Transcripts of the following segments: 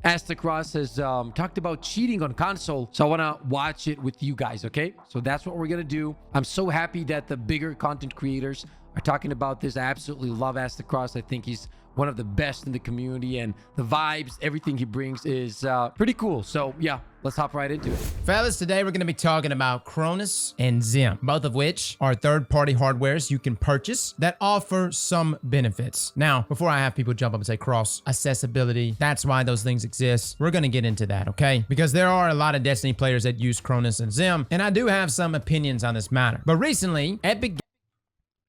Aztecross has talked about cheating on console, so I want to watch it with you guys, okay? So that's what we're going to do. I'm so happy that the bigger content creators are talking about this. I absolutely love Aztecross. I think he's one of the best in the community, and the vibes, everything he brings is pretty cool. So yeah, let's hop right into it. Fellas, today we're going to be talking about Cronus and Zim, both of which are third-party hardwares you can purchase that offer some benefits. Now, before I have people jump up and say, Cross, accessibility, that's why those things exist, we're going to get into that, okay? Because there are a lot of Destiny players that use Cronus and Zim, and I do have some opinions on this matter. But recently, Epic...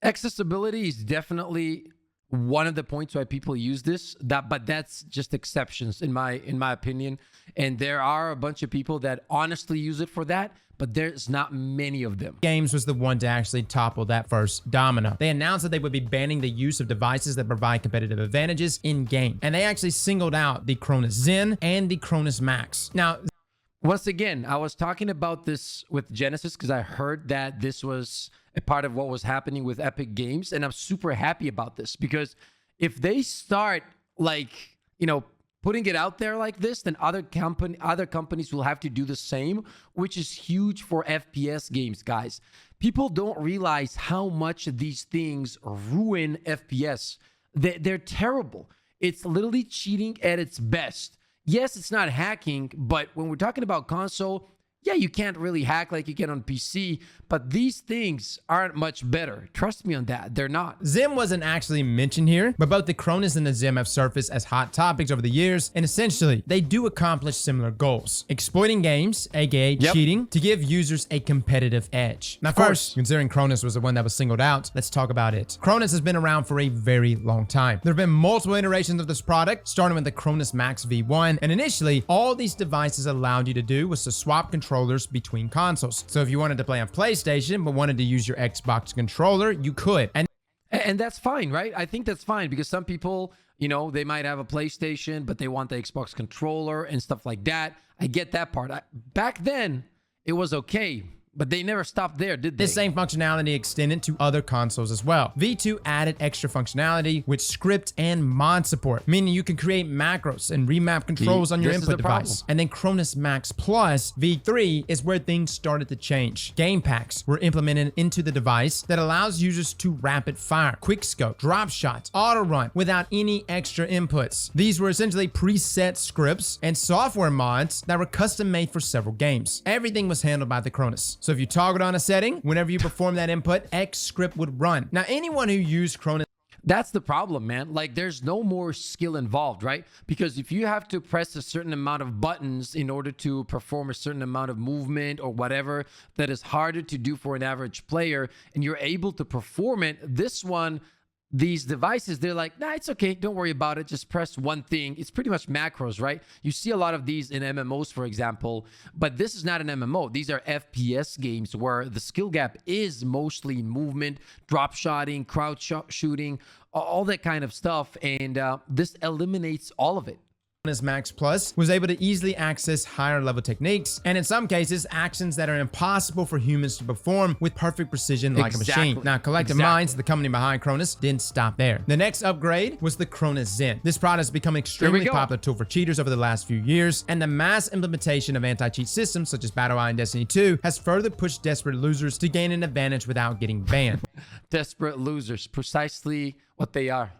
Accessibility is definitely one of the points why people use this, but that's just exceptions in my opinion. And there are a bunch of people that honestly use it for that, but there's not many of them. Games was the one to actually topple that first domino. They announced that they would be banning the use of devices that provide competitive advantages in game, and they actually singled out the Cronus Zen and the Cronus Max. Now, once again, I was talking about this with Genesis because I heard that this was a part of what was happening with Epic Games, and I'm super happy about this because if they start putting it out there like this, then other companies will have to do the same, which is huge for FPS games, guys. People don't realize how much these things ruin FPS. They're terrible. It's literally cheating at its best. Yes, it's not hacking, but when we're talking about console, yeah, you can't really hack like you can on PC, but these things aren't much better. Trust me on that. They're not. Zim wasn't actually mentioned here, but both the Cronus and the Zim have surfaced as hot topics over the years, and essentially, they do accomplish similar goals. Exploiting games, aka cheating, to give users a competitive edge. Now first, considering Cronus was the one that was singled out, let's talk about it. Cronus has been around for a very long time. There have been multiple iterations of this product, starting with the Cronus Max V1, and initially, all these devices allowed you to do was to swap controllers between consoles. So if you wanted to play on PlayStation but wanted to use your Xbox controller, you could. And that's fine, right? I think that's fine because some people, they might have a PlayStation, but they want the Xbox controller and stuff like that. I get that part. Back then, it was okay. But they never stopped there, did they? This same functionality extended to other consoles as well. V2 added extra functionality with script and mod support, meaning you can create macros and remap controls on your input device. And then Cronus Max Plus V3 is where things started to change. Game packs were implemented into the device that allows users to rapid fire, quick scope, drop shots, auto run without any extra inputs. These were essentially preset scripts and software mods that were custom made for several games. Everything was handled by the Cronus. So if you toggled on a setting, whenever you perform that input, X script would run. Now, anyone who used Cronus... That's the problem, man. Like, there's no more skill involved, right? Because if you have to press a certain amount of buttons in order to perform a certain amount of movement or whatever that is harder to do for an average player, and you're able to perform it, these devices, they're like, nah, it's okay. Don't worry about it. Just press one thing. It's pretty much macros, right? You see a lot of these in MMOs, for example, but this is not an MMO. These are FPS games where the skill gap is mostly movement, drop shotting, crouch shooting, all that kind of stuff. And this eliminates all of it. Max Plus was able to easily access higher level techniques, and in some cases, actions that are impossible for humans to perform with perfect precision like a machine. Now, Collective Minds, the company behind Cronus, didn't stop there. The next upgrade was the Cronus Zen. This product has become an extremely popular tool for cheaters over the last few years, and the mass implementation of anti-cheat systems such as BattleEye and Destiny 2 has further pushed desperate losers to gain an advantage without getting banned. Desperate losers, precisely what they are.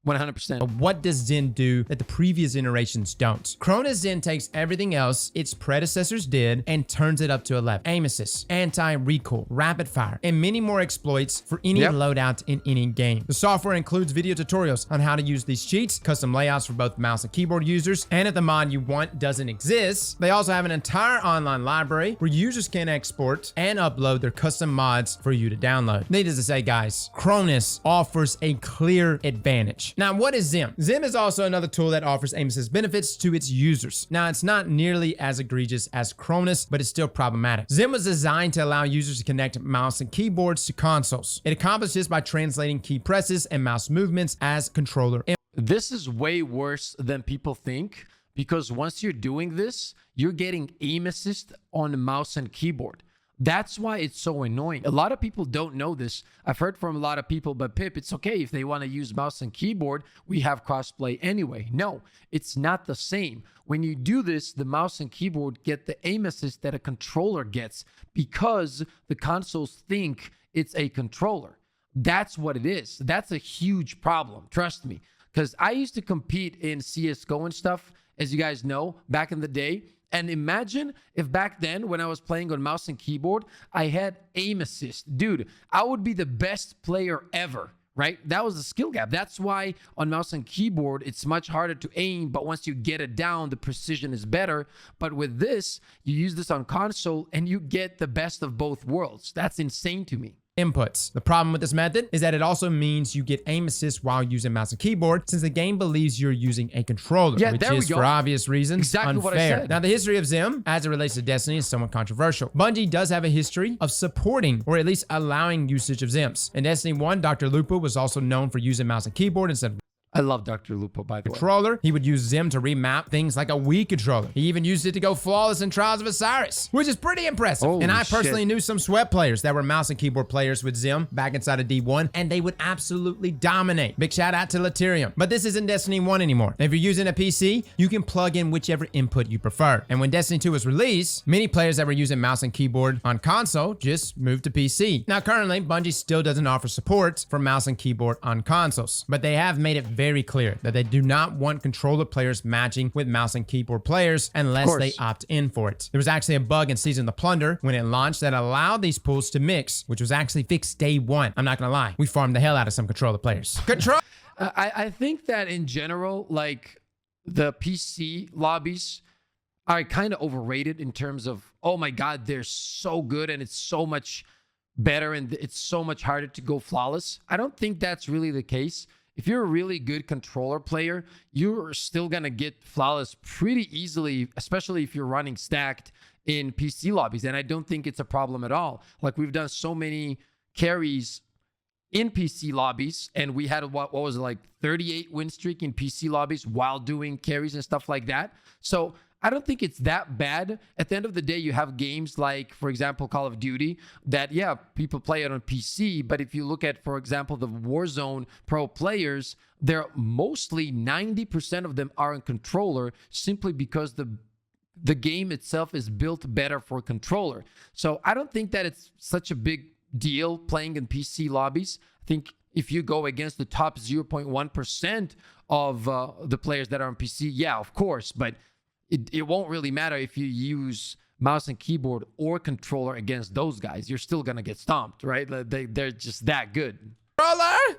100%. But what does Zen do that the previous iterations don't? Cronus Zen takes everything else its predecessors did and turns it up to 11. Aim assist, anti-recoil, rapid fire, and many more exploits for any loadout in any game. The software includes video tutorials on how to use these cheats, custom layouts for both mouse and keyboard users, and if the mod you want doesn't exist, they also have an entire online library where users can export and upload their custom mods for you to download. Needless to say, guys, Cronus offers a clear advantage. Now, what is Zim? Zim is also another tool that offers aim assist benefits to its users. Now, it's not nearly as egregious as Cronus, but it's still problematic. Zim was designed to allow users to connect mouse and keyboards to consoles. It accomplishes this by translating key presses and mouse movements as controller. This is way worse than people think, because once you're doing this, you're getting aim assist on mouse and keyboard. That's why it's so annoying. A lot of people don't know this. I've heard from a lot of people, but Pip, it's okay if they want to use mouse and keyboard. We have crossplay anyway. No, it's not the same. When you do this, the mouse and keyboard get the aim assist that a controller gets because the consoles think it's a controller. That's what it is. That's a huge problem. Trust me. Because I used to compete in CSGO and stuff, as you guys know, back in the day. And imagine if back then, when I was playing on mouse and keyboard, I had aim assist. Dude, I would be the best player ever, right? That was the skill gap. That's why on mouse and keyboard, it's much harder to aim. But once you get it down, the precision is better. But with this, you use this on console and you get the best of both worlds. That's insane to me. Inputs. The problem with this method is that it also means you get aim assist while using mouse and keyboard, since the game believes you're using a controller, which is, for obvious reasons, exactly unfair. what I said. Now, the history of Zim, as it relates to Destiny, is somewhat controversial. Bungie does have a history of supporting, or at least allowing, usage of Zims. In Destiny 1, Dr. Lupo was also known for using mouse and keyboard instead of I love Dr. Lupo, by the way. Controller. He would use Zim to remap things like a Wii controller. He even used it to go flawless in Trials of Osiris, which is pretty impressive. Holy and I personally shit. knew some sweat players that were mouse and keyboard players with Zim back inside of D1, and they would absolutely dominate. Big shout out to Laterium. But this isn't Destiny 1 anymore. If you're using a PC, you can plug in whichever input you prefer. And when Destiny 2 was released, many players that were using mouse and keyboard on console just moved to PC. Now, currently, Bungie still doesn't offer support for mouse and keyboard on consoles, but they have made it very clear that they do not want controller players matching with mouse and keyboard players unless they opt in for it. There was actually a bug in Season of the Plunder when it launched that allowed these pools to mix, which was actually fixed day one. I'm not gonna lie, we farmed the hell out of some controller players. I think that in general, like the PC lobbies are kind of overrated in terms of, oh my God, they're so good and it's so much better and it's so much harder to go flawless. I don't think that's really the case. If you're a really good controller player, you're still going to get flawless pretty easily, especially if you're running stacked in PC lobbies. And I don't think it's a problem at all. Like we've done so many carries in PC lobbies, and we had what was it, like 38 win streak in PC lobbies while doing carries and stuff like that. So I don't think it's that bad. At the end of the day, you have games like, for example, Call of Duty that, yeah, people play it on PC. But if you look at, for example, the Warzone pro players, they're mostly 90% of them are on controller simply because the game itself is built better for controller. So I don't think that it's such a big deal playing in PC lobbies. I think if you go against the top 0.1% of the players that are on PC, yeah, of course, but it won't really matter if you use mouse and keyboard or controller against those guys. You're still going to get stomped, right? They're just that good.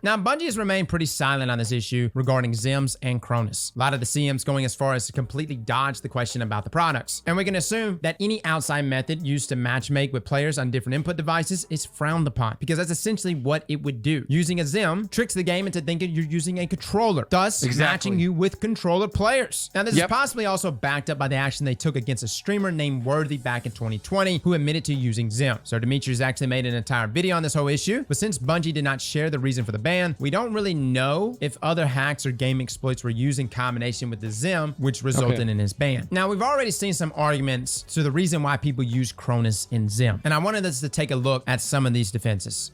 Now, Bungie has remained pretty silent on this issue regarding Zims and Cronus. A lot of the CMs going as far as to completely dodge the question about the products. And we can assume that any outside method used to matchmake with players on different input devices is frowned upon, because that's essentially what it would do. Using a Zim tricks the game into thinking you're using a controller, thus matching you with controller players. Now, this is possibly also backed up by the action they took against a streamer named Worthy back in 2020 who admitted to using Zim. So Demetrius actually made an entire video on this whole issue, but since Bungie did not share the reason for the ban, we don't really know if other hacks or game exploits were used in combination with the Zim, which resulted in his ban. Now, we've already seen some arguments to the reason why people use Cronus in Zim, and I wanted us to take a look at some of these defenses.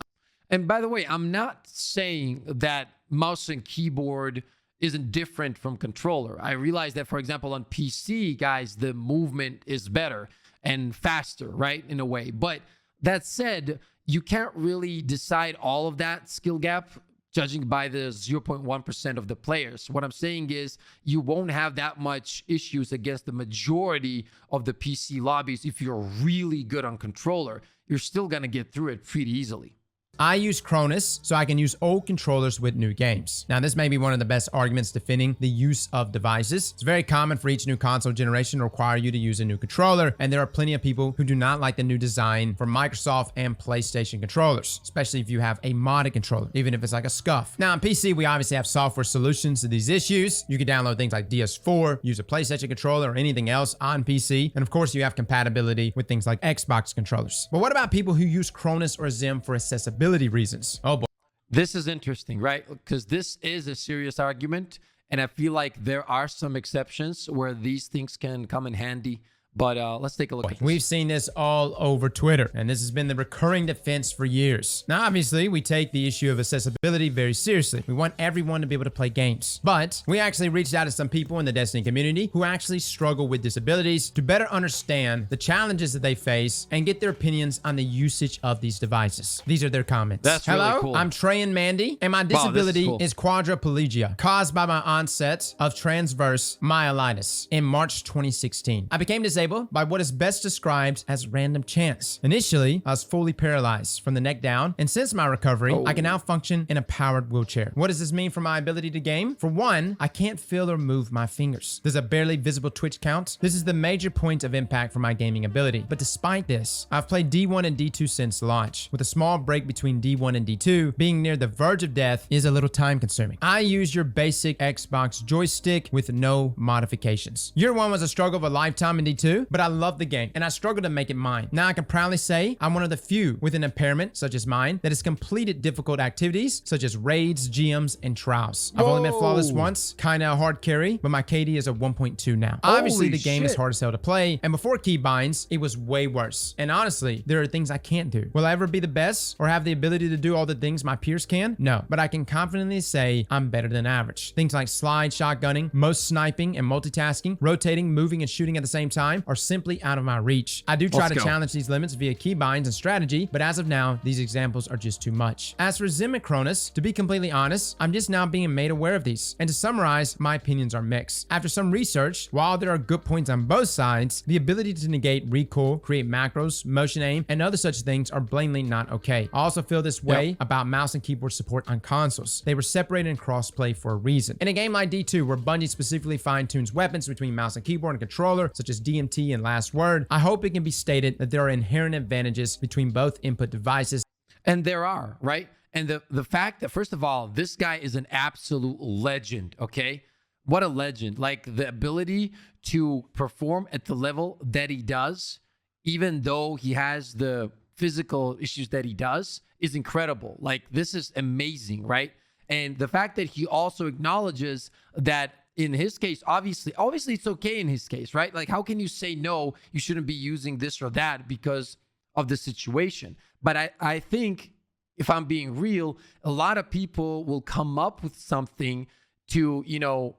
And by the way, I'm not saying that mouse and keyboard isn't different from controller. I realize that, for example, on PC, guys, the movement is better and faster, right, in a way. But that said, you can't really decide all of that skill gap judging by the 0.1% of the players. What I'm saying is you won't have that much issues against the majority of the PC lobbies if you're really good on controller. You're still going to get through it pretty easily. I use Cronus so I can use old controllers with new games. Now, this may be one of the best arguments defending the use of devices. It's very common for each new console generation to require you to use a new controller, and there are plenty of people who do not like the new design for Microsoft and PlayStation controllers, especially if you have a modded controller, even if it's like a scuff. Now, on PC, we obviously have software solutions to these issues. You can download things like DS4, use a PlayStation controller or anything else on PC, and of course, you have compatibility with things like Xbox controllers. But what about people who use Cronus or Zim for accessibility reasons? Oh boy. This is interesting, right? Because this is a serious argument, and I feel like there are some exceptions where these things can come in handy. But let's take a look at this. We've seen this all over Twitter, and this has been the recurring defense for years. Now, obviously, we take the issue of accessibility very seriously. We want everyone to be able to play games. But we actually reached out to some people in the Destiny community who actually struggle with disabilities to better understand the challenges that they face and get their opinions on the usage of these devices. These are their comments. That's Hello, really cool. I'm TREY and Mandy, and my disability cool. is quadriplegia, caused by my onset of transverse myelitis in March 2016. I became disabled by what is best described as random chance. Initially, I was fully paralyzed from the neck down, and since my recovery, I can now function in a powered wheelchair. What does this mean for my ability to game? For one, I can't feel or move my fingers. There's a barely visible twitch count. This is the major point of impact for my gaming ability. But despite this, I've played D1 and D2 since launch, with a small break between D1 and D2. Being near the verge of death is a little time consuming. I use your basic Xbox joystick with no modifications. Year 1 was a struggle of a lifetime in D2, but I love the game, and I struggle to make it mine. Now I can proudly say I'm one of the few with an impairment, such as mine, that has completed difficult activities, such as raids, GMs, and trials. I've only been flawless once, kinda a hard carry, but my KD is a 1.2 now. Obviously, the game is hard as hell to play, and before keybinds, it was way worse. And honestly, there are things I can't do. Will I ever be the best, or have the ability to do all the things my peers can? No, but I can confidently say I'm better than average. Things like slide, shotgunning, most sniping, and multitasking, rotating, moving, and shooting at the same time are simply out of my reach. I do try to challenge these limits via keybinds and strategy, but as of now, these examples are just too much. As for Aztecross, to be completely honest, I'm just now being made aware of these. And to summarize, my opinions are mixed. After some research, while there are good points on both sides, the ability to negate recoil, create macros, motion aim, and other such things are blatantly not okay. I also feel this way about mouse and keyboard support on consoles. They were separated in crossplay for a reason. In a game like D2, where Bungie specifically fine-tunes weapons between mouse and keyboard and controller, such as DMT and last word, I hope it can be stated that there are inherent advantages between both input devices. And there are, right? And the fact that, first of all, this guy is an absolute legend, okay? What a legend. Like, the ability to perform at the level that he does, even though he has the physical issues that he does, is incredible. Like, this is amazing, right? And the fact that he also acknowledges that in his case, obviously it's okay in his case, right? Like, how can you say, no, you shouldn't be using this or that because of the situation? But I think, if I'm being real, a lot of people will come up with something to, you know,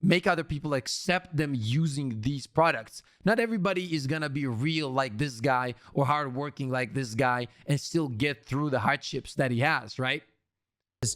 make other people accept them using these products. Not everybody is going to be real like this guy or hardworking like this guy and still get through the hardships that he has, right?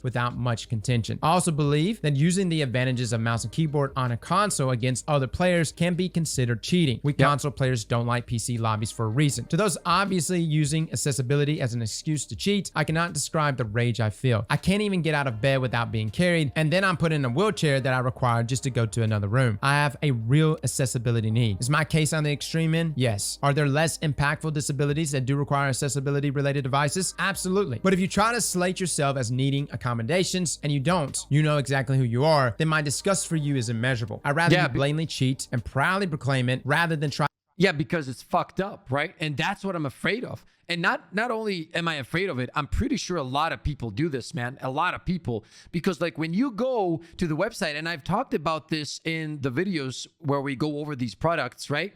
Without much contention. I also believe that using the advantages of mouse and keyboard on a console against other players can be considered cheating. We console players don't like PC lobbies for a reason. To those obviously using accessibility as an excuse to cheat, I cannot describe the rage I feel. I can't even get out of bed without being carried, and then I'm put in a wheelchair that I require just to go to another room. I have a real accessibility need. Is my case on the extreme end? Yes. Are there less impactful disabilities that do require accessibility related devices? Absolutely. But if you try to slate yourself as needing accommodations and you don't, you know exactly who you are, then my disgust for you is immeasurable. I'd rather you blatantly cheat and proudly proclaim it rather than try. Yeah, because it's fucked up, right? And that's what I'm afraid of. And not only am I afraid of it, I'm pretty sure a lot of people do this, man. A lot of people. Because like when you go to the website, and I've talked about this in the videos where we go over these products, right?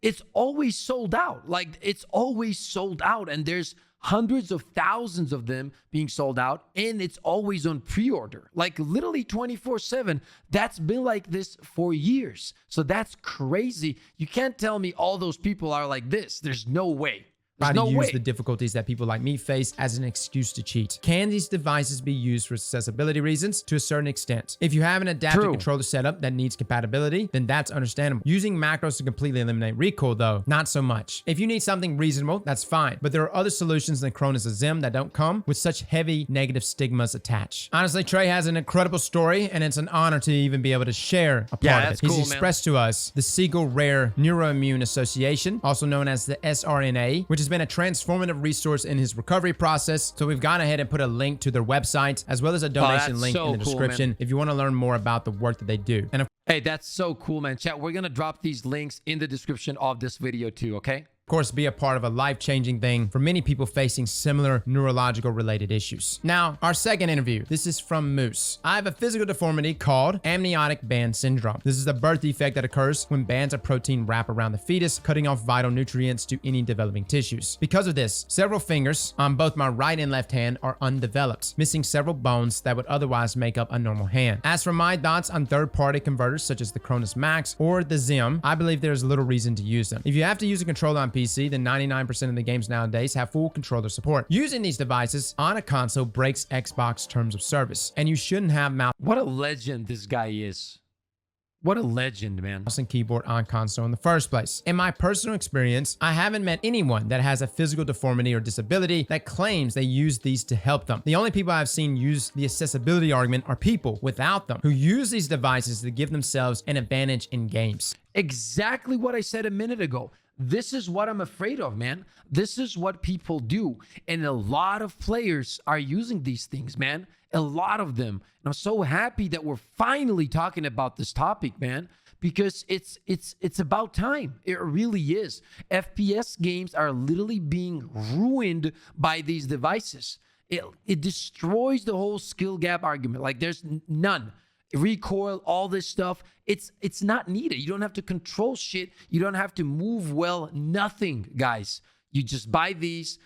It's always sold out. Like, it's always sold out. And there's hundreds of thousands of them being sold out, and it's always on pre-order, like literally 24/7. That's been like this for years. So that's crazy. You can't tell me all those people are like this. There's no way. Try to use the difficulties that people like me face as an excuse to cheat. Can these devices be used for accessibility reasons? To a certain extent. If you have an adaptive controller setup that needs compatibility, then that's understandable. Using macros to completely eliminate recoil, though, not so much. If you need something reasonable, that's fine. But there are other solutions than Cronus Zim that don't come with such heavy negative stigmas attached. Honestly, TREY has an incredible story, and it's an honor to even be able to share a part of it. He's expressed to us the Siegel Rare Neuroimmune Association, also known as the SRNA, which has been a transformative resource in his recovery process. So we've gone ahead and put a link to their website as well as a donation link in the description if you want to learn more about the work that they do. And hey, that's so cool, man. Chat, we're going to drop these links in the description of this video too, okay? of course, be a part of a life-changing thing for many people facing similar neurological related issues. Now, our second interview. This is from Moose. I have a physical deformity called amniotic band syndrome. This is a birth defect that occurs when bands of protein wrap around the fetus, cutting off vital nutrients to any developing tissues. Because of this, several fingers on both my right and left hand are undeveloped, missing several bones that would otherwise make up a normal hand. As for my thoughts on third-party converters such as the Cronus Max or the Zim, I believe there is little reason to use them. If you have to use a controller on PC, then 99% of the games nowadays have full controller support. Using these devices on a console breaks Xbox terms of service, and you shouldn't have mouse What a legend this guy is. What a legend, man. and keyboard on console in the first place. In my personal experience, I haven't met anyone that has a physical deformity or disability that claims they use these to help them. The only people I've seen use the accessibility argument are people without them who use these devices to give themselves an advantage in games. Exactly what I said a minute ago. This is what I'm afraid of, man. This is what people do. And a lot of players are using these things, man. A lot of them. And I'm so happy that we're finally talking about this topic, man, because it's about time. It really is. FPS games are literally being ruined by these devices. It destroys the whole skill gap argument. Like there's none. Recoil, all this stuff, it's not needed. You don't have to control shit. You don't have to move well. Nothing, guys. You just buy these,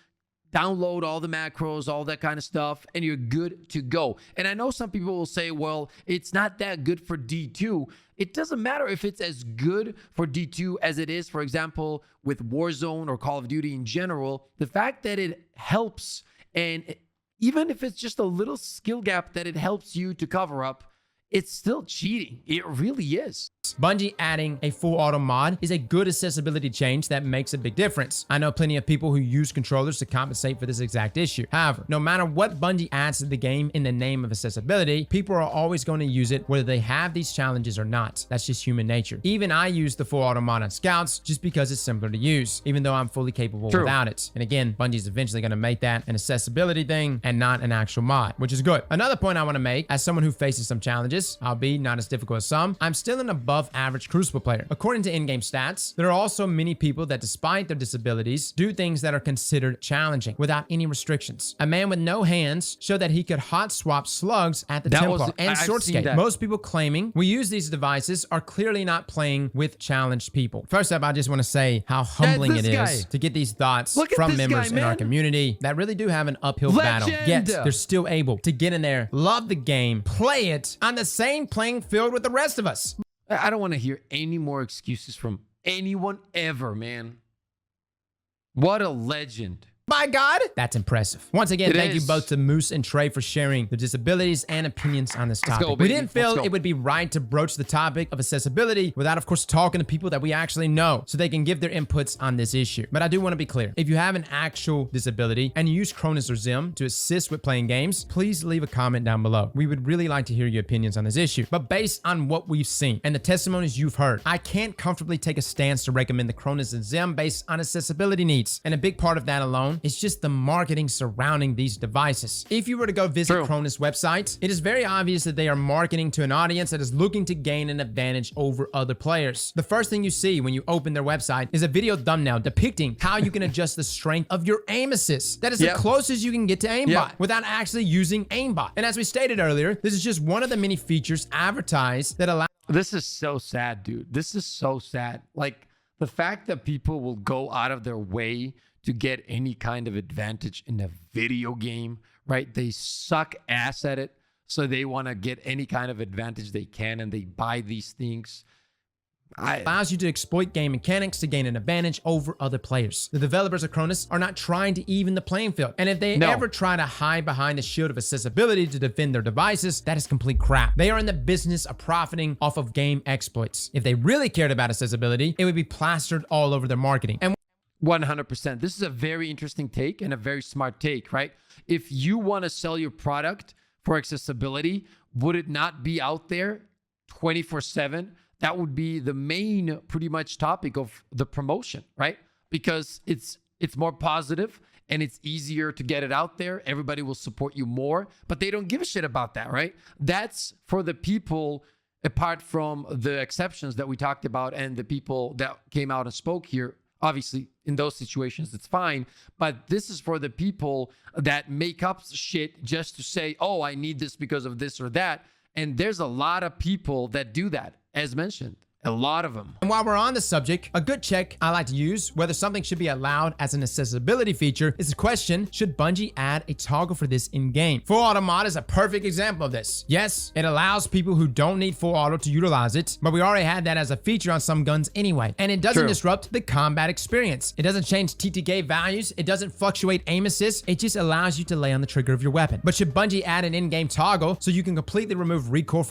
download all the macros, all that kind of stuff, and you're good to go. And I know some people will say, well, it's not that good for D2. It doesn't matter if it's as good for D2 as it is, for example, with Warzone or Call of Duty in general. The fact that it helps, and even if it's just a little skill gap that it helps you to cover up, it's still cheating. It really is. Bungie adding a full auto mod is a good accessibility change that makes a big difference. I know plenty of people who use controllers to compensate for this exact issue. However, no matter what Bungie adds to the game in the name of accessibility, people are always going to use it whether they have these challenges or not. That's just human nature. Even I use the full auto mod on Scouts just because it's simpler to use, even though I'm fully capable without it. And again, Bungie's eventually going to make that an accessibility thing and not an actual mod, which is good. Another point I want to make, as someone who faces some challenges, albeit not as difficult as some, I'm still an above average Crucible player. According to in-game stats, there are also many people that, despite their disabilities, do things that are considered challenging without any restrictions. A man with no hands showed that he could hot swap slugs at the Templar and Swordscape. Most people claiming we use these devices are clearly not playing with challenged people. First up, I just want to say how humbling it is to get these thoughts from members in our community that really do have an uphill battle, yet they're still able to get in there, love the game, play it on the same playing field with the rest of us. I don't want to hear any more excuses from anyone ever, man. What a legend. By God, that's impressive. Once again, thank you both to Moose and TREY for sharing their disabilities and opinions on this topic. We didn't feel it would be right to broach the topic of accessibility without, of course, talking to people that we actually know so they can give their inputs on this issue. But I do want to be clear. If you have an actual disability and you use Cronus or Zim to assist with playing games, please leave a comment down below. We would really like to hear your opinions on this issue. But based on what we've seen and the testimonies you've heard, I can't comfortably take a stance to recommend the Cronus and Zim based on accessibility needs. And a big part of that alone it's just the marketing surrounding these devices. If you were to go visit Cronus website, it is very obvious that they are marketing to an audience that is looking to gain an advantage over other players. The first thing you see when you open their website is a video thumbnail depicting how you can adjust the strength of your aim assist. That is the closest you can get to aimbot without actually using aimbot. And as we stated earlier, this is just one of the many features advertised that allow. This is so sad, dude. This is so sad. Like the fact that people will go out of their way to get any kind of advantage in a video game, right? They suck ass at it, so they want to get any kind of advantage they can, and they buy these things. Allows you to exploit game mechanics to gain an advantage over other players. The developers of Cronus are not trying to even the playing field. And if they ever try to hide behind the shield of accessibility to defend their devices, that is complete crap. They are in the business of profiting off of game exploits. If they really cared about accessibility, it would be plastered all over their marketing. And 100%. This is a very interesting take and a very smart take, right? If you want to sell your product for accessibility, would it not be out there 24/7? That would be the main pretty much topic of the promotion, right? Because it's more positive and it's easier to get it out there. Everybody will support you more, but they don't give a shit about that, right? That's for the people, apart from the exceptions that we talked about and the people that came out and spoke here Obviously, in those situations, it's fine. But this is for the people that make up shit just to say, oh, I need this because of this or that. And there's a lot of people that do that, as mentioned. A lot of them. And while we're on the subject, a good check I like to use whether something should be allowed as an accessibility feature is the question, should Bungie add a toggle for this in-game? Full auto mod is a perfect example of this. Yes, it allows people who don't need full auto to utilize it, but we already had that as a feature on some guns anyway. And it doesn't disrupt the combat experience. It doesn't change TTK values. It doesn't fluctuate aim assist. It just allows you to lay on the trigger of your weapon. But should Bungie add an in-game toggle so you can completely remove recoil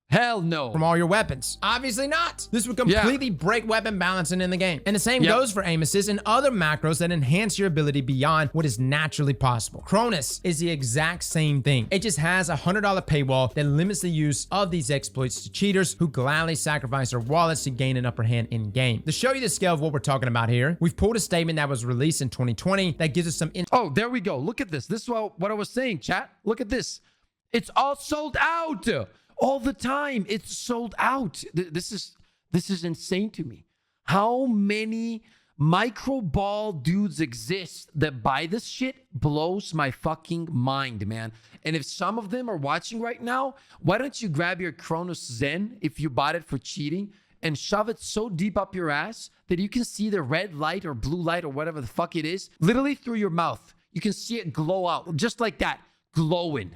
Hell no. from all your weapons? Obviously not. This would completely break weapon balancing in the game. And the same goes for aim assist and other macros that enhance your ability beyond what is naturally possible. Cronus is the exact same thing. It just has a $100 paywall that limits the use of these exploits to cheaters who gladly sacrifice their wallets to gain an upper hand in game. To show you the scale of what we're talking about here, we've pulled a statement that was released in 2020 that gives us some Oh, there we go. Look at this. This is what I was saying, chat. Look at this. It's all sold out. All the time, it's sold out. This is insane to me. How many micro ball dudes exist that buy this shit blows my fucking mind, man. And if some of them are watching right now, why don't you grab your Kronos Zen if you bought it for cheating and shove it so deep up your ass that you can see the red light or blue light or whatever the fuck it is, literally through your mouth. You can see it glow out just like that, glowing.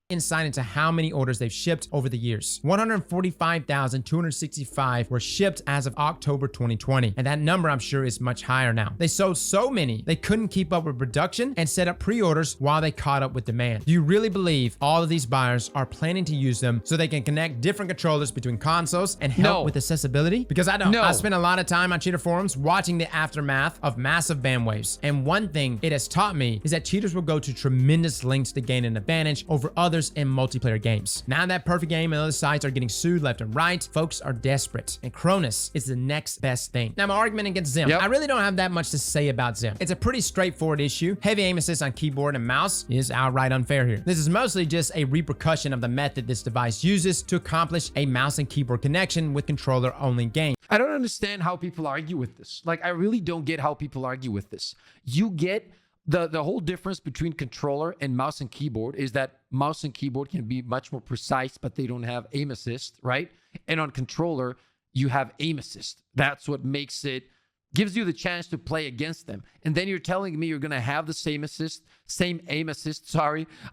Insight into how many orders they've shipped over the years. 145,265 were shipped as of October 2020, and that number I'm sure is much higher now. They sold so many they couldn't keep up with production and set up pre-orders while they caught up with demand. Do you really believe all of these buyers are planning to use them so they can connect different controllers between consoles and help with accessibility? Because I don't. I spent a lot of time on cheater forums watching the aftermath of massive ban waves, and one thing it has taught me is that cheaters will go to tremendous lengths to gain an advantage over others in multiplayer games. Now that Perfect Game and other sites are getting sued left and right, folks are desperate, and Cronus is the next best thing. Now, my argument against Zim. I really don't have that much to say about Zim. It's a pretty straightforward issue. Heavy aim assist on keyboard and mouse is outright unfair here. This is mostly just a repercussion of the method this device uses to accomplish a mouse and keyboard connection with controller-only game. I don't understand how people argue with this. Like, I really don't get how people argue with this. You get the whole difference between controller and mouse and keyboard is that mouse and keyboard can be much more precise, but they don't have aim assist, right? And on controller, you have aim assist. That's what makes it, gives you the chance to play against them. And then you're telling me you're going to have the same aim assist,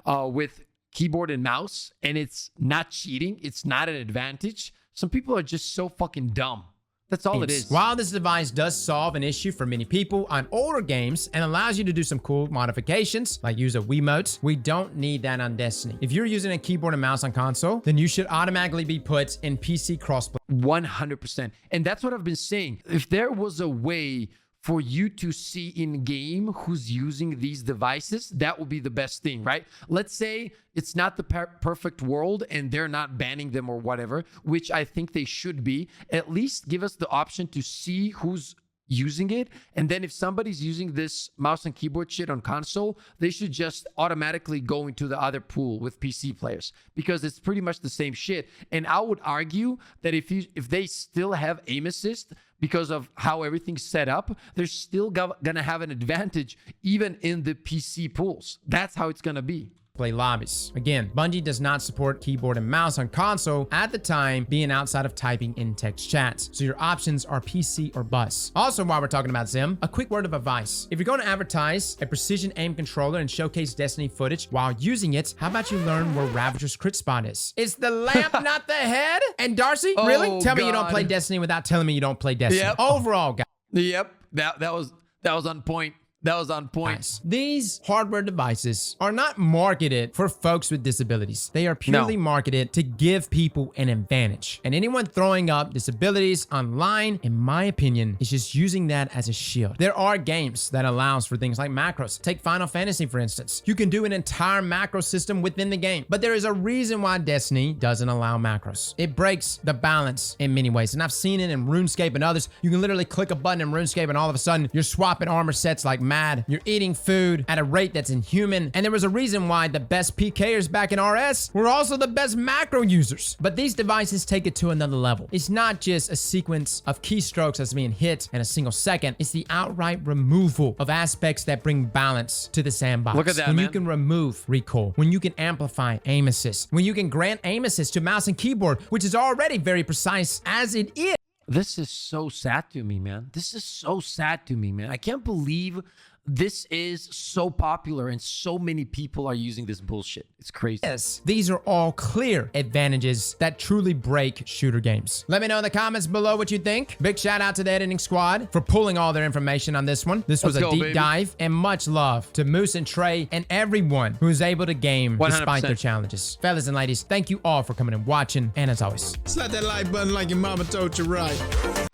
with keyboard and mouse, and it's not cheating. It's not an advantage. Some people are just so fucking dumb. That's all it is. While this device does solve an issue for many people on older games and allows you to do some cool modifications, like use a Wiimote, we don't need that on Destiny. If you're using a keyboard and mouse on console, then you should automatically be put in PC crossplay. 100%. And that's what I've been saying. If there was a way for you to see in game who's using these devices, that would be the best thing, right? Let's say it's not the perfect world and they're not banning them or whatever, which I think they should be. At least give us the option to see who's using it. And then if somebody's using this mouse and keyboard shit on console, they should just automatically go into the other pool with PC players, because it's pretty much the same shit. And I would argue that if they still have aim assist, because of how everything's set up, they're still gonna have an advantage even in the PC pools. That's how it's gonna be. Play lobbies. Again, Bungie does not support keyboard and mouse on console at the time being outside of typing in text chats. So your options are PC or bus. Also, while we're talking about Zim, a quick word of advice. If you're going to advertise a precision aim controller and showcase Destiny footage while using it, how about you learn where Ravager's crit spot is? It's the lamp, not the head? And Darcy, really? Tell me you don't play Destiny without telling me you don't play Destiny. Overall, guys. Yep. That was on point. That was on point. Nice. These hardware devices are not marketed for folks with disabilities. They are purely marketed to give people an advantage. And anyone throwing up disabilities online, in my opinion, is just using that as a shield. There are games that allows for things like macros. Take Final Fantasy, for instance. You can do an entire macro system within the game. But there is a reason why Destiny doesn't allow macros. It breaks the balance in many ways. And I've seen it in RuneScape and others. You can literally click a button in RuneScape and all of a sudden you're swapping armor sets like mad. You're eating food at a rate that's inhuman. And there was a reason why the best PKers back in RS were also the best macro users. But these devices take it to another level. It's not just a sequence of keystrokes that's being hit in a single second. It's the outright removal of aspects that bring balance to the sandbox. Look at that, when man. you can remove recoil, when you can amplify aim assist, when you can grant aim assist to mouse and keyboard, which is already very precise as it is. This is so sad to me, man. This is so sad to me, man. I can't believe this is so popular and so many people are using this bullshit. It's crazy. Yes, these are all clear advantages that truly break shooter games. Let me know in the comments below what you think. Big shout out to the editing squad for pulling all their information on this one. This was a deep dive, and much love to Moose and Trey and everyone who is able to game 100%. despite their challenges. Fellas and ladies, thank you all for coming and watching, and as always, slap that like button like your mama told you right.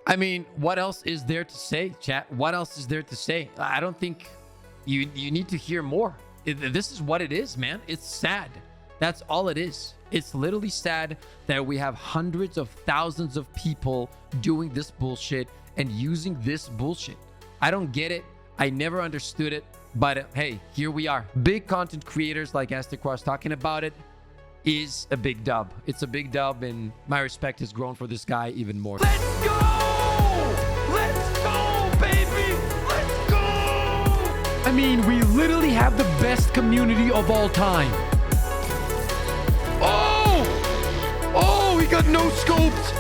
I mean, what else is there to say, chat? What else is there to say? I don't think you need to hear more. This is what it is, man. It's sad. That's all it is. It's literally sad that we have hundreds of thousands of people doing this bullshit and using this bullshit. I don't get it. I never understood it. But hey, here we are. Big content creators like Aztecross talking about it is a big dub. It's a big dub, and my respect has grown for this guy even more. Let's go! Let's go, baby! Let's go! I mean, we literally have the best community of all time. Oh! Oh, we got no scopes!